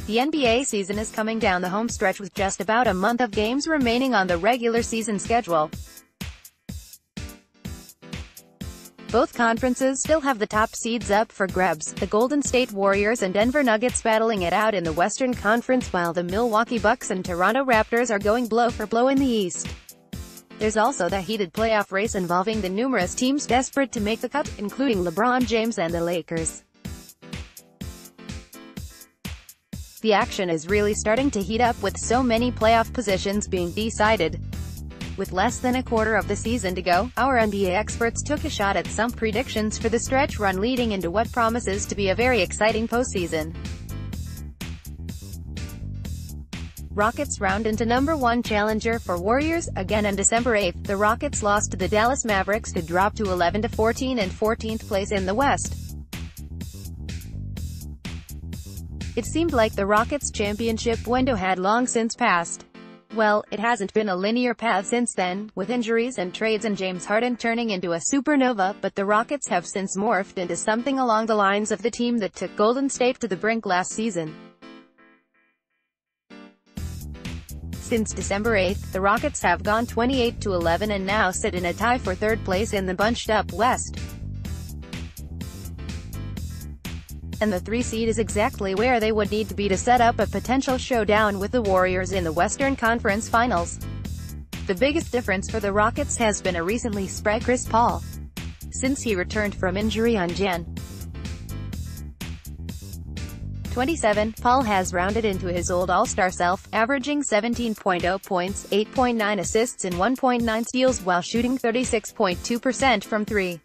The NBA season is coming down the home stretch with just about a month of games remaining on the regular season schedule. Both conferences still have the top seeds up for grabs, the Golden State Warriors and Denver Nuggets battling it out in the Western Conference, while the Milwaukee Bucks and Toronto Raptors are going blow for blow in the East. There's also the heated playoff race involving the numerous teams desperate to make the cut, including LeBron James and the Lakers. The action is really starting to heat up with so many playoff positions being decided. With less than a quarter of the season to go, our NBA experts took a shot at some predictions for the stretch run leading into what promises to be a very exciting postseason. Rockets round into #1 challenger for Warriors. Again on December 8th, the Rockets lost to the Dallas Mavericks to drop to 11-14 and 14th place in the West. It seemed like the Rockets' championship window had long since passed. Well, it hasn't been a linear path since then, with injuries and trades and James Harden turning into a supernova, but the Rockets have since morphed into something along the lines of the team that took Golden State to the brink last season. Since December 8th, the Rockets have gone 28-11 and now sit in a tie for third place in the bunched-up West. And the 3 seed is exactly where they would need to be to set up a potential showdown with the Warriors in the Western Conference Finals. The biggest difference for the Rockets has been a recently spry Chris Paul. Since he returned from injury on Jan. 27, Paul has rounded into his old all-star self, averaging 17.0 points, 8.9 assists and 1.9 steals while shooting 36.2% from 3.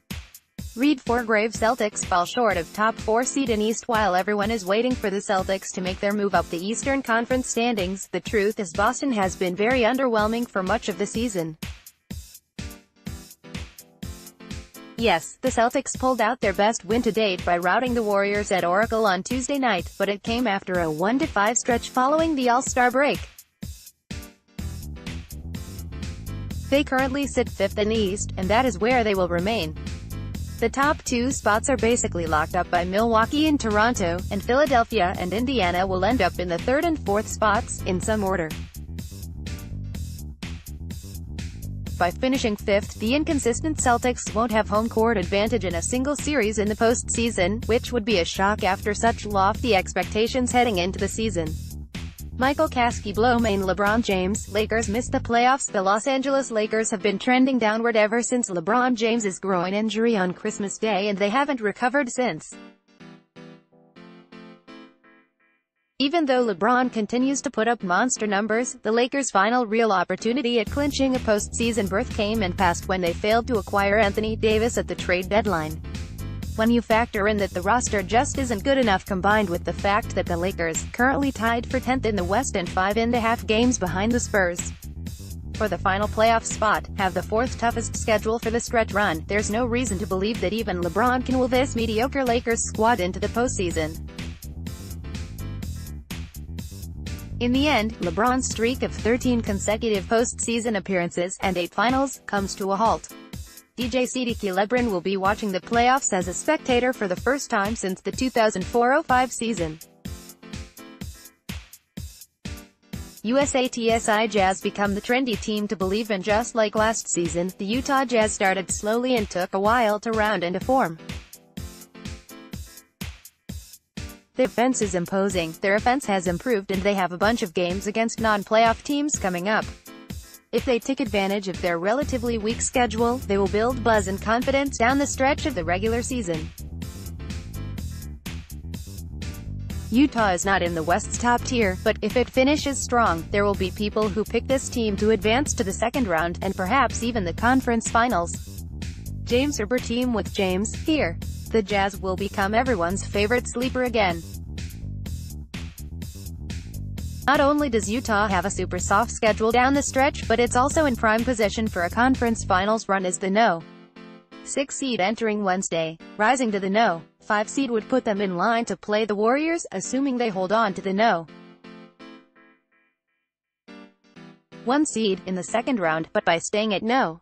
Reed Forgrave Celtics fall short of top 4 seed in East while everyone is waiting for the Celtics to make their move up the Eastern Conference standings. The truth is Boston has been very underwhelming for much of the season. Yes, the Celtics pulled out their best win to date by routing the Warriors at Oracle on Tuesday night, but it came after a 1-5 stretch following the All-Star break. They currently sit 5th in the East, and that is where they will remain. The top 2 spots are basically locked up by Milwaukee and Toronto, and Philadelphia and Indiana will end up in the 3rd and 4th spots, in some order. By finishing 5th, the inconsistent Celtics won't have home court advantage in a single series in the postseason, which would be a shock after such lofty expectations heading into the season. Michael Kasky-Blomain LeBron James, Lakers missed the playoffs. The Los Angeles Lakers have been trending downward ever since LeBron James's groin injury on Christmas Day, and they haven't recovered since. Even though LeBron continues to put up monster numbers, the Lakers' final real opportunity at clinching a postseason berth came and passed when they failed to acquire Anthony Davis at the trade deadline. When you factor in that the roster just isn't good enough combined with the fact that the Lakers, currently tied for 10th in the West and 5.5 games behind the Spurs for the final playoff spot, have the 4th toughest schedule for the stretch run, there's no reason to believe that even LeBron can will this mediocre Lakers squad into the postseason. In the end, LeBron's streak of 13 consecutive postseason appearances, and 8 finals, comes to a halt. DJ Siddiqui LeBron will be watching the playoffs as a spectator for the first time since the 2004-05 season. USATSI Jazz become the trendy team to believe in. Just like last season, the Utah Jazz started slowly and took a while to round into form. Their defense is imposing, their offense has improved, and they have a bunch of games against non-playoff teams coming up. If they take advantage of their relatively weak schedule, they will build buzz and confidence down the stretch of the regular season. Utah is not in the West's top tier, but if it finishes strong, there will be people who pick this team to advance to the second round, and perhaps even the conference finals. James Herbert team with James, here. The Jazz will become everyone's favorite sleeper again. Not only does Utah have a super soft schedule down the stretch, but it's also in prime position for a conference finals run as the No. 6 seed entering Wednesday. Rising to the No. 5 seed would put them in line to play the Warriors, assuming they hold on to the No. 1 seed in the second round, but by staying at No.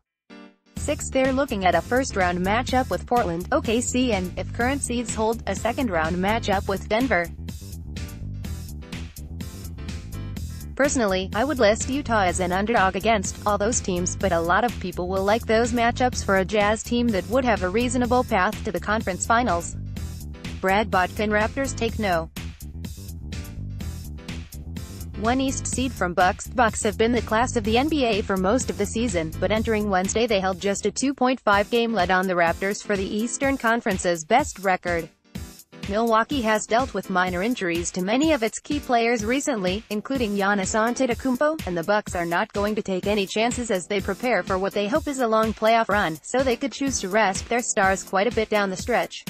6 they're looking at a first-round matchup with Portland, OKC, and, if current seeds hold, a second-round matchup with Denver. Personally, I would list Utah as an underdog against all those teams, but a lot of people will like those matchups for a Jazz team that would have a reasonable path to the conference finals. Brad Botkin Raptors take no. 1 East seed from Bucks. Bucks have been the class of the NBA for most of the season, but entering Wednesday they held just a 2.5-game lead on the Raptors for the Eastern Conference's best record. Milwaukee has dealt with minor injuries to many of its key players recently, including Giannis Antetokounmpo, and the Bucks are not going to take any chances as they prepare for what they hope is a long playoff run, so they could choose to rest their stars quite a bit down the stretch.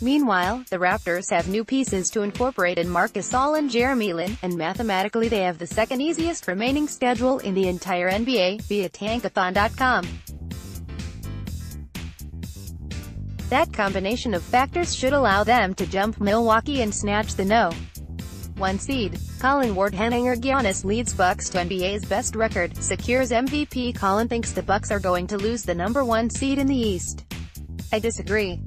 Meanwhile, the Raptors have new pieces to incorporate in Marc Gasol and Jeremy Lin, and mathematically they have the second easiest remaining schedule in the entire NBA, via Tankathon.com. That combination of factors should allow them to jump Milwaukee and snatch the No. 1 seed. Colin Ward-Henninger. Giannis leads Bucks to NBA's best record, secures MVP. Colin thinks the Bucks are going to lose the number 1 seed in the East. I disagree.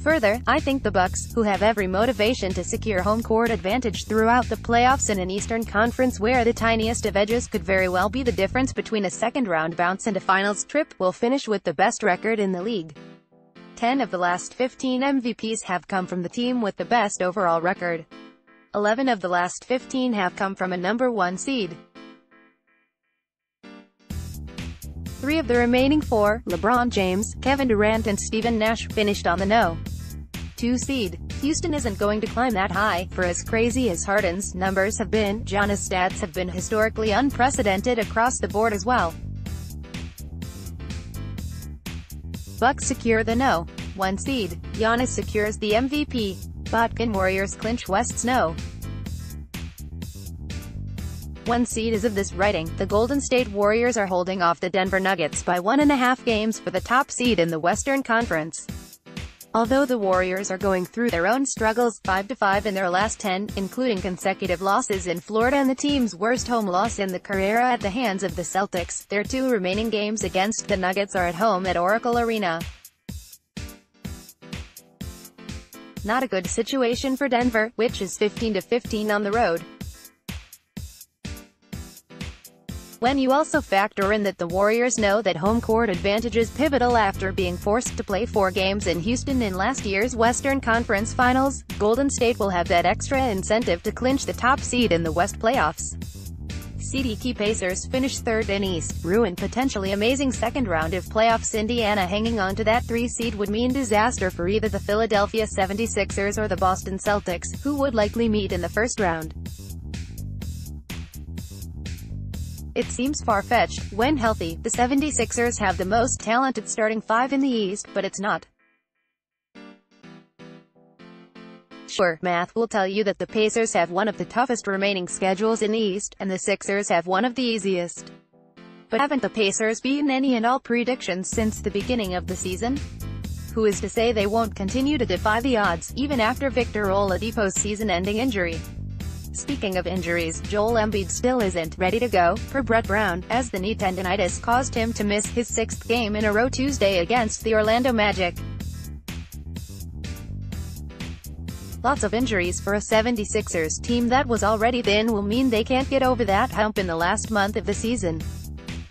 Further, I think the Bucks, who have every motivation to secure home court advantage throughout the playoffs in an Eastern Conference where the tiniest of edges could very well be the difference between a second-round bounce and a finals trip, will finish with the best record in the league. 10 of the last 15 MVPs have come from the team with the best overall record. 11 of the last 15 have come from a number 1 seed. 3 of the remaining 4, LeBron James, Kevin Durant and Stephen Nash, finished on the No. 2 seed. Houston isn't going to climb that high. For as crazy as Harden's numbers have been, Giannis' stats have been historically unprecedented across the board as well. Bucks secure the No. 1 seed. Giannis secures the MVP. Botkin Warriors clinch West's No. 1 seed. As of this writing, the Golden State Warriors are holding off the Denver Nuggets by 1.5 games for the top seed in the Western Conference. Although the Warriors are going through their own struggles, 5-5 in their last 10, including consecutive losses in Florida and the team's worst home loss in the career at the hands of the Celtics, their 2 remaining games against the Nuggets are at home at Oracle Arena. Not a good situation for Denver, which is 15-15 on the road. When you also factor in that the Warriors know that home court advantage is pivotal after being forced to play 4 games in Houston in last year's Western Conference Finals, Golden State will have that extra incentive to clinch the top seed in the West playoffs. CDK Pacers finish 3rd in East, ruin potentially amazing second round of playoffs. Indiana hanging on to that 3 seed would mean disaster for either the Philadelphia 76ers or the Boston Celtics, who would likely meet in the first round. It seems far-fetched. When healthy, the 76ers have the most talented starting 5 in the East, but it's not. Sure, math will tell you that the Pacers have one of the toughest remaining schedules in the East, and the Sixers have one of the easiest. But haven't the Pacers beaten any and all predictions since the beginning of the season? Who is to say they won't continue to defy the odds, even after Victor Oladipo's season-ending injury? Speaking of injuries, Joel Embiid still isn't ready to go, per Brett Brown, as the knee tendinitis caused him to miss his 6th game in a row Tuesday against the Orlando Magic. Lots of injuries for a 76ers team that was already thin will mean they can't get over that hump in the last month of the season.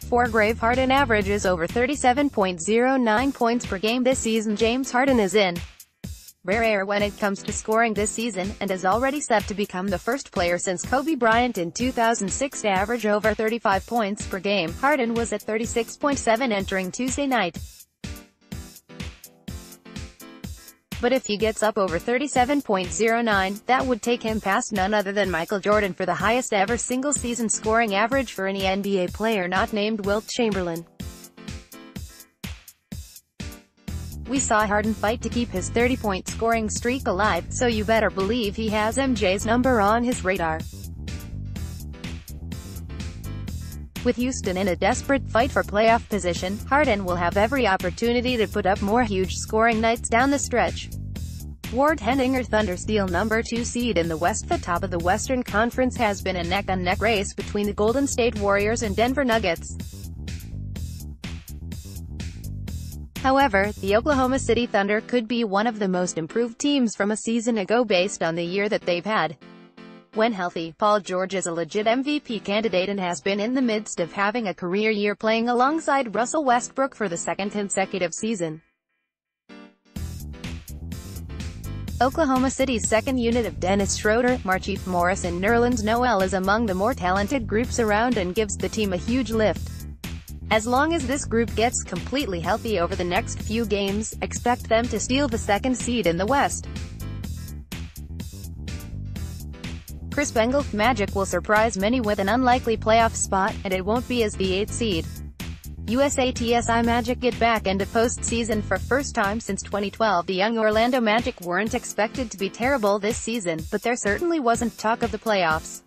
Grave Harden averages over 37.09 points per game this season. James Harden is in rare air when it comes to scoring this season, and is already set to become the first player since Kobe Bryant in 2006 to average over 35 points per game. Harden was at 36.7 entering Tuesday night. But if he gets up over 37.09, that would take him past none other than Michael Jordan for the highest ever single-season scoring average for any NBA player not named Wilt Chamberlain. We saw Harden fight to keep his 30-point scoring streak alive, so you better believe he has MJ's number on his radar. With Houston in a desperate fight for playoff position, Harden will have every opportunity to put up more huge scoring nights down the stretch. Ward-Henninger Thunder steal number 2 seed in the West. The top of the Western Conference has been a neck-on-neck race between the Golden State Warriors and Denver Nuggets. However, the Oklahoma City Thunder could be one of the most improved teams from a season ago based on the year that they've had. When healthy, Paul George is a legit MVP candidate and has been in the midst of having a career year playing alongside Russell Westbrook for the second consecutive season. Oklahoma City's second unit of Dennis Schroeder, Markieff Morris and Nerlens Noel is among the more talented groups around and gives the team a huge lift. As long as this group gets completely healthy over the next few games, expect them to steal the second seed in the West. Chris Bengal's Magic will surprise many with an unlikely playoff spot, and it won't be as the 8th seed. USATSI Magic get back into postseason for first time since 2012. The young Orlando Magic weren't expected to be terrible this season, but there certainly wasn't talk of the playoffs.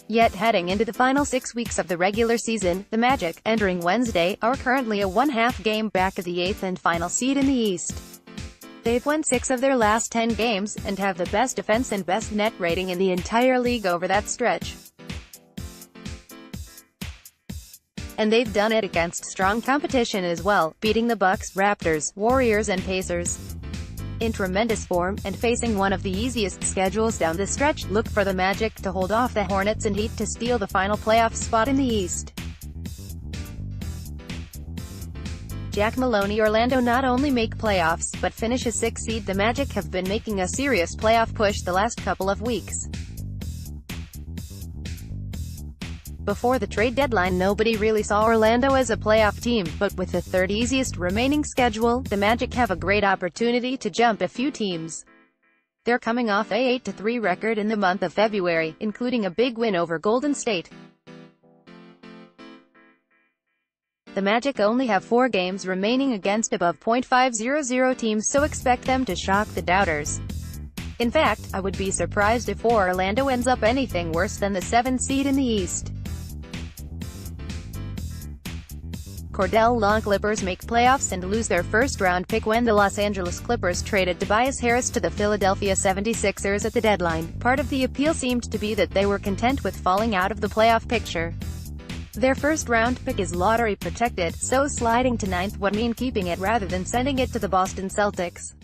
Yet heading into the final 6 weeks of the regular season, the Magic, entering Wednesday, are currently a one-half game back of the 8th and final seed in the East. They've won 6 of their last 10 games, and have the best defense and best net rating in the entire league over that stretch. And they've done it against strong competition as well, beating the Bucks, Raptors, Warriors and Pacers. In tremendous form, and facing one of the easiest schedules down the stretch, look for the Magic to hold off the Hornets and Heat to steal the final playoff spot in the East. Jack Maloney. Orlando not only make playoffs, but finish a 6th seed. The Magic have been making a serious playoff push the last couple of weeks. Before the trade deadline, nobody really saw Orlando as a playoff team, but with the third easiest remaining schedule, the Magic have a great opportunity to jump a few teams. They're coming off a 8-3 record in the month of February, including a big win over Golden State. The Magic only have 4 games remaining against above .500 teams, so expect them to shock the doubters. In fact, I would be surprised if Orlando ends up anything worse than the 7th seed in the East. Cordell Long. Clippers make playoffs and lose their first-round pick when the Los Angeles Clippers traded Tobias Harris to the Philadelphia 76ers at the deadline. Part of the appeal seemed to be that they were content with falling out of the playoff picture. Their first-round pick is lottery protected, so sliding to 9th would mean keeping it rather than sending it to the Boston Celtics.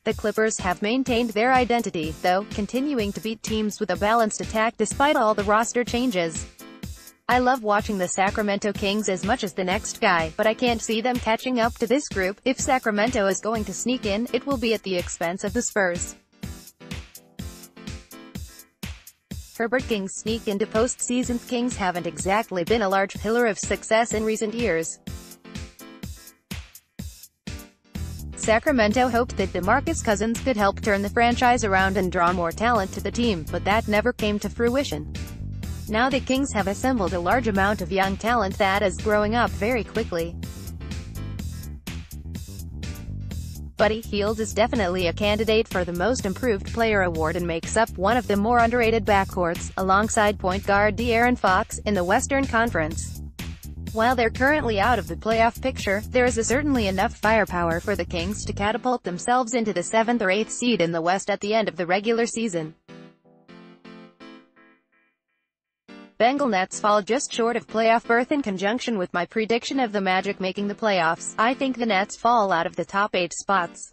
The Clippers have maintained their identity, though, continuing to beat teams with a balanced attack despite all the roster changes. I love watching the Sacramento Kings as much as the next guy, but I can't see them catching up to this group. If Sacramento is going to sneak in, it will be at the expense of the Spurs. Herbert. Kings sneak into postseason. Kings haven't exactly been a large pillar of success in recent years. Sacramento hoped that DeMarcus Cousins could help turn the franchise around and draw more talent to the team, but that never came to fruition. Now the Kings have assembled a large amount of young talent that is growing up very quickly. Buddy Hield is definitely a candidate for the Most Improved Player award and makes up one of the more underrated backcourts, alongside point guard De'Aaron Fox, in the Western Conference. While they're currently out of the playoff picture, there is certainly enough firepower for the Kings to catapult themselves into the 7th or 8th seed in the West at the end of the regular season. Bengal. Nets fall just short of playoff berth. In conjunction with my prediction of the Magic making the playoffs, I think the Nets fall out of the top 8 spots.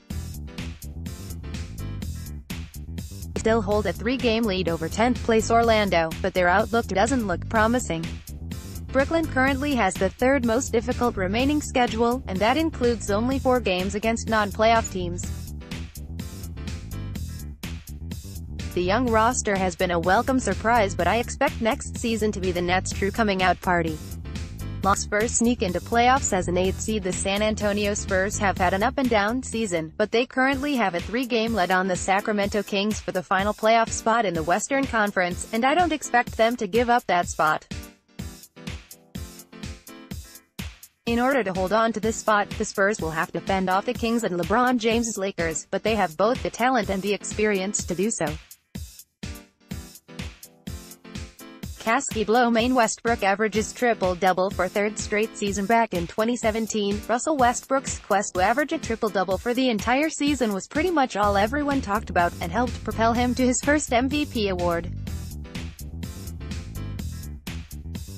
They still hold a 3-game lead over 10th place Orlando, but their outlook doesn't look promising. Brooklyn currently has the 3rd most difficult remaining schedule, and that includes only 4 games against non-playoff teams. The young roster has been a welcome surprise, but I expect next season to be the Nets' true coming-out party. Los Spurs sneak into playoffs as an 8th seed. The San Antonio Spurs have had an up-and-down season, but they currently have a 3-game lead on the Sacramento Kings for the final playoff spot in the Western Conference, and I don't expect them to give up that spot. In order to hold on to this spot, the Spurs will have to fend off the Kings and LeBron James' Lakers, but they have both the talent and the experience to do so. Casky blow. Maine. Westbrook averages triple-double for 3rd straight season. Back in 2017, Russell Westbrook's quest to average a triple-double for the entire season was pretty much all everyone talked about, and helped propel him to his first MVP award.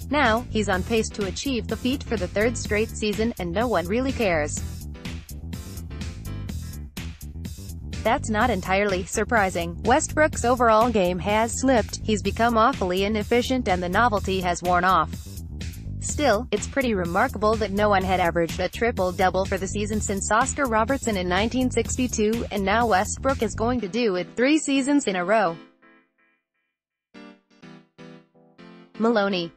Now, he's on pace to achieve the feat for the third straight season, and no one really cares. That's not entirely surprising. Westbrook's overall game has slipped, he's become awfully inefficient and the novelty has worn off. Still, it's pretty remarkable that no one had averaged a triple-double for the season since Oscar Robertson in 1962, and now Westbrook is going to do it 3 seasons in a row. Maloney.